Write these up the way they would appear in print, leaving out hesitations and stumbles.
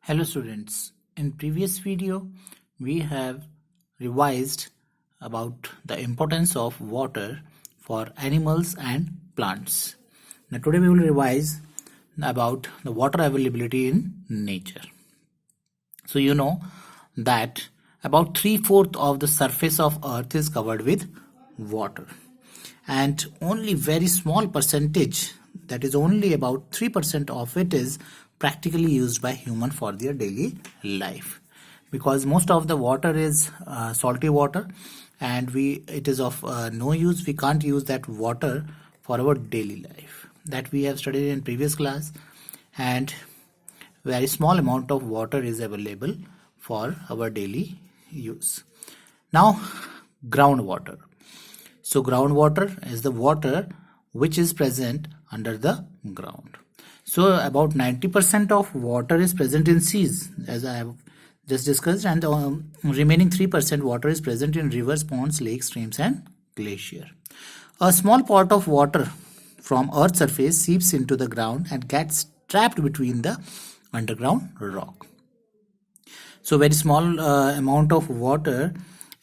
Hello students, in previous video we have revised about the importance of water for animals and plants. Now today we will revise about the water availability in nature. So you know that about 3/4 of the surface of earth is covered with water, and only very small percentage, that is only about 3% of it, is practically used by human for their daily life, because most of the water is salty water, and it is of no use. We can't use that water for our daily life, that we have studied in previous class, and very small amount of water is available for our daily use. Now, groundwater. So groundwater is the water which is present under the ground. So about 90% of water is present in seas, as I have just discussed, and remaining 3% water is present in rivers, ponds, lakes, streams, and glacier. A small part of water from Earth's surface seeps into the ground and gets trapped between the underground rock. So very small amount of water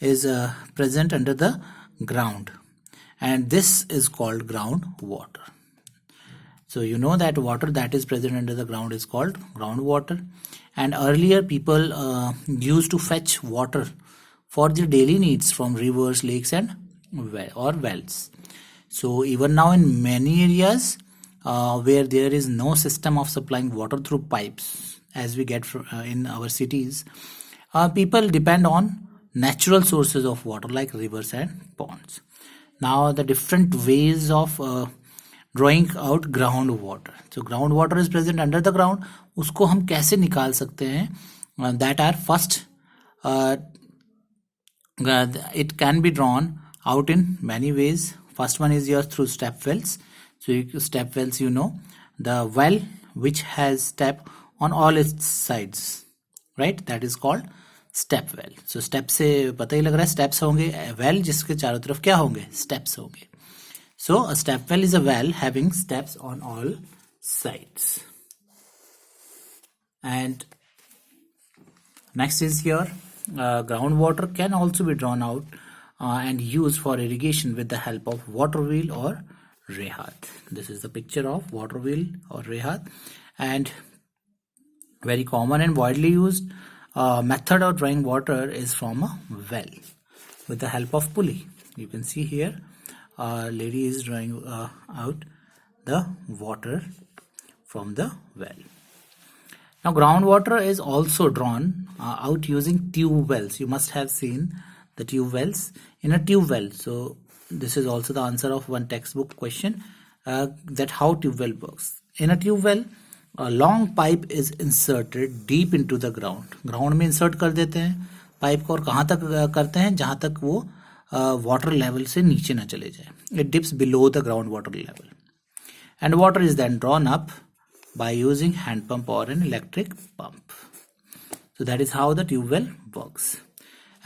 is present under the ground, and this is called groundwater. So you know that water that is present under the ground is called groundwater, and earlier people used to fetch water for their daily needs from rivers, lakes, and wells. So even now in many areas where there is no system of supplying water through pipes, as we get in our cities, people depend on natural sources of water like rivers and ponds. Now the different ways of drawing out groundwater. So groundwater is present under the ground. उसको हम कैसे निकाल सकते हैं? That are first, it can be drawn out in many ways. First one is through step wells. So step wells, you know, the well which has step on all its sides, right? That is called step well. So step से पता ही लग रहा है steps होंगे. Well जिसके चारों तरफ क्या होंगे? स्टेप्स होंगे. So a step well is a well having steps on all sides. And next is your ground water can also be drawn out and used for irrigation with the help of water wheel or rehat. This is the picture of water wheel or rehat, and very common and widely used method of drawing water is from a well with the help of pulley. You can see here a lady is drawing out the water from the well. Now groundwater is also drawn out using tube wells. You must have seen the tube wells in a tube well. So this is also the answer of one textbook question, that how tube well works. In a tube well, a long pipe is inserted deep into the ground. Ground में insert कर देते हैं pipe को, और कहाँ तक करते हैं? जहाँ तक वो वाटर लेवल से नीचे ना चले जाए. It dips below the ground water level, and water is then drawn up by using hand pump or an electric pump. So that is how the tube well works.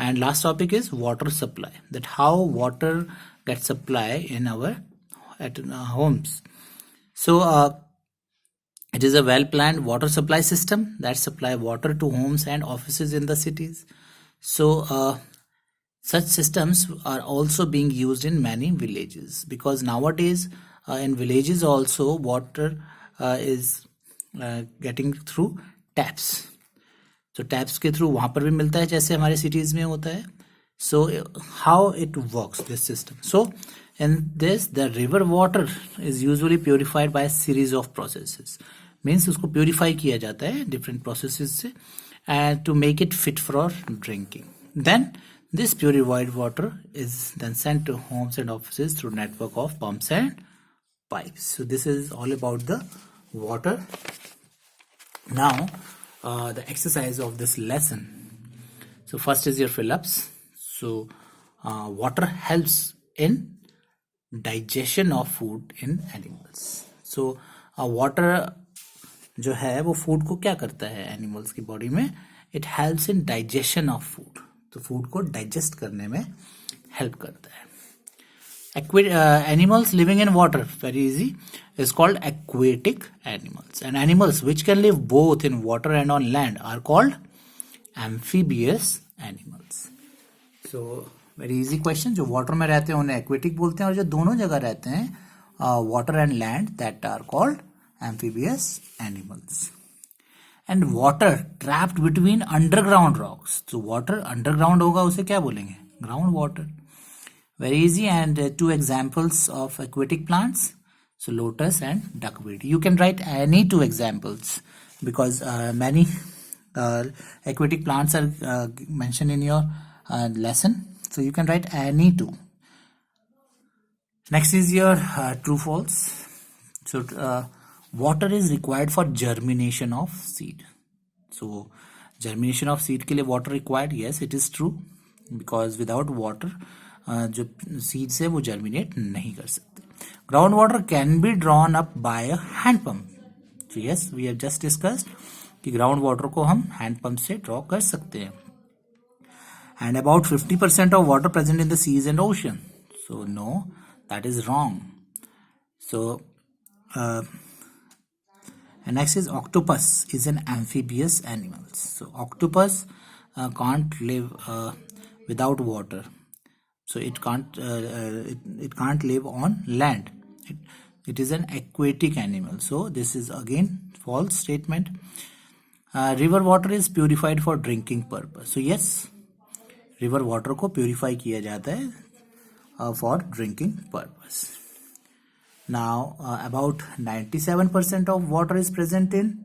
And last topic is water supply, that how water gets supplied in our homes. So it is a well planned water supply system that supply water to homes and offices in the cities. So such systems are also being used in many villages, because nowadays in villages also water is getting through taps. So taps के through वहाँ पर भी मिलता है जैसे हमारे cities में होता है. So how it works, this system? So in this, the river water is usually purified by a series of processes. Means उसको purify किया जाता है different processes से, and to make it fit for drinking. Then this purified water is then sent to homes and offices through network of pumps and pipes. So this is all about the water. Now the exercise of this lesson. So first is your fill-ups. So water helps in digestion of food in animals. So water जो है वो food को क्या करता है animals की body में? It helps in digestion of food. तो फूड को डाइजेस्ट करने में हेल्प करता है. Animals living in water, very easy, is called aquatic animals. And animals which can live both in water and on land are called amphibious animals. So very easy question. जो water में रहते हैं उन्हें aquatic बोलते हैं, और जो दोनों जगह रहते हैं water and land, that are called amphibious animals. And water trapped between underground rocks. So water underground होगा, उसे क्या बोलेंगे? Ground water. Very easy. And two examples of aquatic plants, so lotus and duckweed. You can write any two examples because many aquatic plants are mentioned in your lesson, so you can write any two. Next is your true false. So water is required for germination of seed. So germination of seed के लिए water required, yes, it is true, because without water जो seeds है वो germinate नहीं कर सकते. Ground water can be drawn up by a hand pump. So yes, we have just discussed कि ground water को हम hand pump से draw कर सकते हैं. And about 50% of water present in the seas and ocean. So no, that is wrong. So and next is octopus is an amphibious animal. So octopus can't live without water. So it can't live on land. It is an aquatic animal. So this is again false statement. River water is purified for drinking purpose. So yes, river water को purify किया जाता है for drinking purpose. Now about 97% of water is present in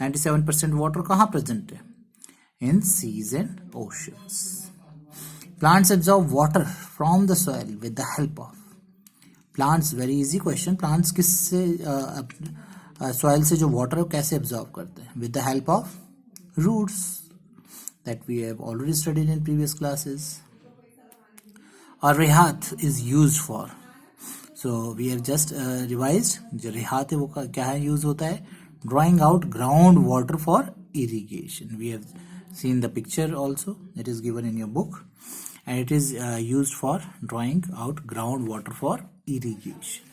97% water कहाँ present है? In seas and oceans. Plants absorb water from the soil with the help of. Plants, very easy question. Plants किससे soil से जो water है कैसे absorb करते हैं? With the help of roots that we have already studied in previous classes. Or rehat is used for. So we have just revised. जो rehat है वो क्या है use होता है? Drawing out ground water for irrigation. We have seen the picture also. It is given in your book. And it is used for drawing out groundwater for irrigation.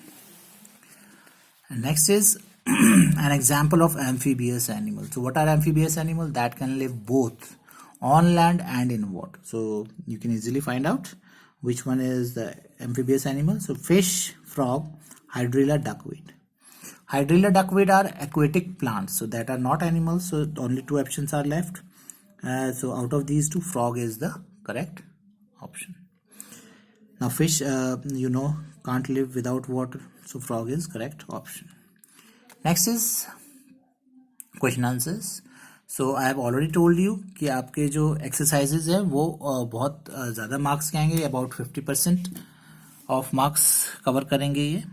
And next is an example of amphibious animals. So what are amphibious animals? That can live both on land and in water. So you can easily find out which one is the amphibious animal. So fish, frog, hydrilla, duckweed. Hydrilla, duckweed are aquatic plants, so that are not animals. So only two options are left. So out of these two, frog is the correct option. Now fish can't live without water, so frog is correct option. Next is question answers. So I have already told you कि आपके जो exercises है वो बहुत ज़्यादा marks के आएंगे, about 50% of marks cover करेंगे ये.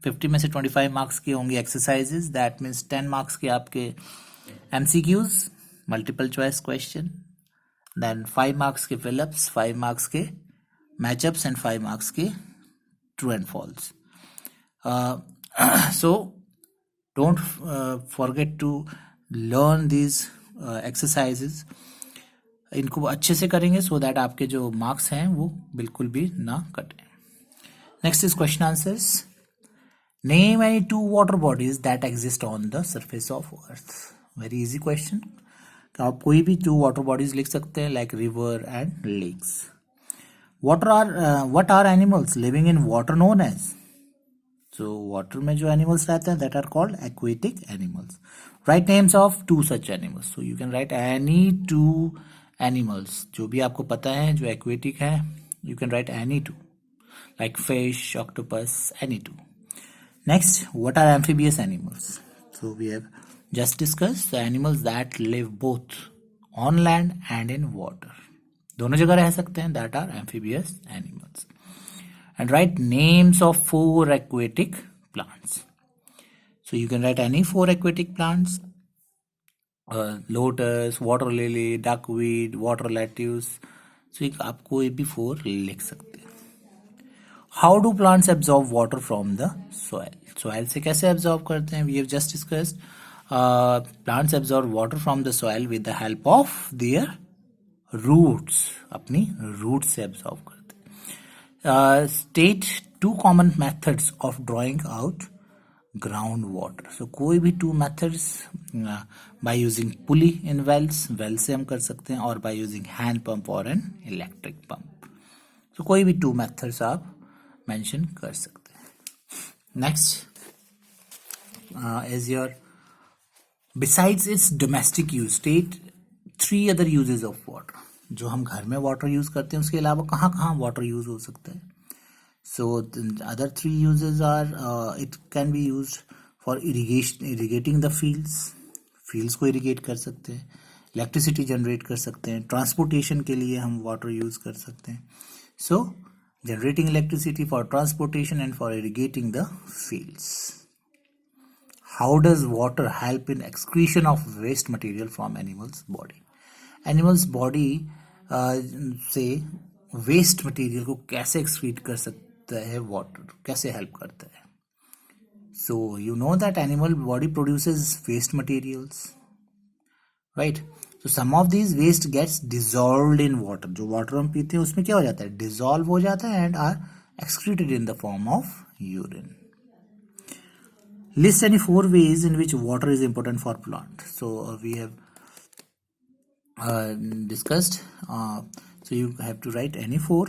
50 में से 25 marks के होंगे exercises, that means 10 marks के आपके MCQs, multiple choice question, then 5 marks के fill-ups, 5 marks के matchups and 5 marks के true and false. So don't forget to learn these exercises. इनको अच्छे से करेंगे so that आपके जो marks हैं वो बिल्कुल भी ना कटें. Next is question answers. Name any two water bodies that exist on the surface of earth. Very easy question. आप कोई भी two water bodies लिख सकते हैं like river and lakes. What are animals living in water known as? So water में जो animals रहते हैं that are called aquatic animals. Write names of two such animals. So you can write any two animals. जो भी आपको पता है जो aquatic है, you can write any two. Like fish, octopus, any two. Next, what are amphibious animals? So we have just discussed the animals that live both on land and in water. दोनों जगह रह सकते हैं, that are amphibious animals. And write names of 4 aquatic plants. So you can write any 4 aquatic plants. Lotus, water lily, duckweed, water lettuce. So आप कोई भी 4 लिख सकते हैं. How do plants absorb water from the soil? Soil से कैसे absorb करते हैं? We have just discussed. Plants absorb water from the soil with the help of their roots. अपनी roots से absorb करते हैं. State 2 common methods of drawing out ground water. So कोई भी 2 methods by using pulley in wells से हम कर सकते हैं, और by using hand pump or an electric pump. So कोई भी 2 methods आप mention कर सकते हैं. Next is your, besides its domestic use, state 3 other uses of water. जो हम घर में वाटर यूज करते हैं उसके अलावा कहाँ कहाँ वाटर यूज हो सकता है. So the other 3 uses are it can be used for irrigating the fields को irrigate कर सकते हैं, electricity generate कर सकते हैं, transportation के लिए हम water use कर सकते हैं. So generating electricity for transportation and for irrigating the fields. How does water help in excretion of waste material from animals body? Animals body से waste material को कैसे excrete कर सकते है, water कैसे help करता है. So you know that animal body produces waste materials, right? So some of these waste gets dissolved in water. जो water हम पीते हैं उसमें क्या हो जाता है, dissolve हो जाता है and are excreted in the form of urine. List any 4 ways in which water is important for plant. So we have discussed. So you have to write any 4.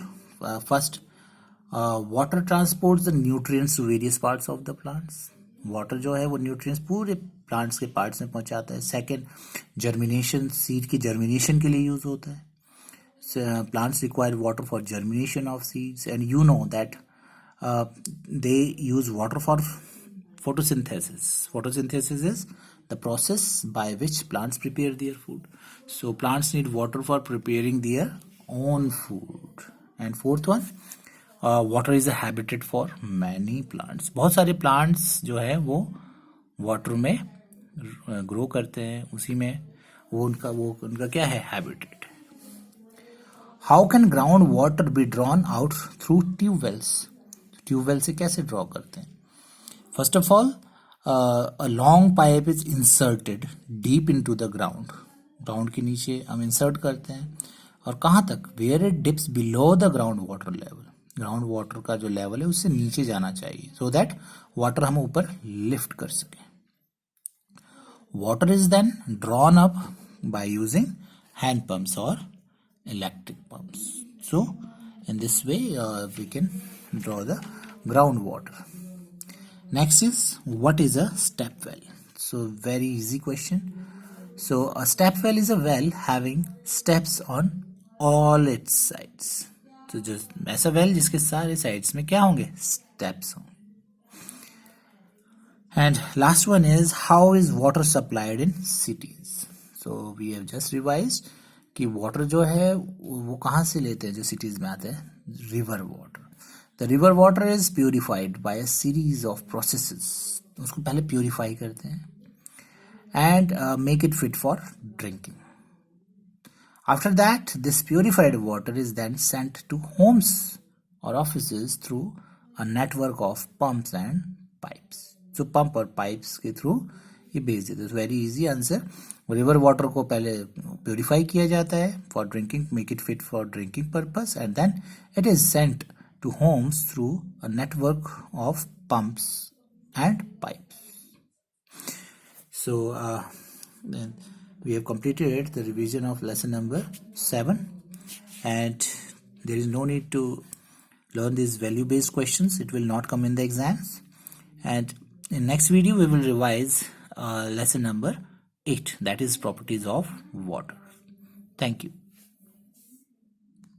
First, water transports the nutrients to various parts of the plants. Water जो है वो nutrients पूरे plants के parts में पहुंचाता है. Second, germination, seed की germination के लिए use होता है. So, plants require water for germination of seeds, and you know that they use water for photosynthesis. Photosynthesis is the process by which plants prepare their food. So plants need water for preparing their own food. And fourth one, water is a habitat for many plants. बहुत सारे plants जो है वो water में grow करते हैं, उसी में वो उनका क्या है, habitat. How can ground water be drawn out through tube wells? Tube well से कैसे draw करते हैं? First of all, a long pipe is inserted deep into the ground. Ground के नीचे हम insert करते हैं, और कहाँ तक, where it dips below the ground water level. Ground water का जो लेवल है उससे नीचे जाना चाहिए, so that वाटर हम ऊपर लिफ्ट कर सकें. Water is then drawn up by using hand pumps or electric pumps. So in this way we can draw the groundwater. Next is, what is a step well? So very easy question. So a step well is a well having steps on all its sides. तो जो ऐसा well जिसके सारे sides में क्या होंगे, steps होंगे. And last one is, how is water supplied in cities? So we have just revised कि water जो है वो कहाँ से लेते हैं जो cities में आते हैं, river water. The river water is purified by a series of processes. उसको पहले purify करते हैं and make it fit for drinking. After that, this purified water is then sent to homes or offices through a network of pumps and pipes. So pump और pipes के through ये भेज देते हैं. Very easy answer. River water को पहले purify किया जाता है for drinking, make it fit for drinking purpose, and then it is sent to homes through a network of pumps and pipes. So then we have completed the revision of lesson number 7, and there is no need to learn these value based questions. It will not come in the exams. And in next video we will revise lesson number 8, that is properties of water. Thank you.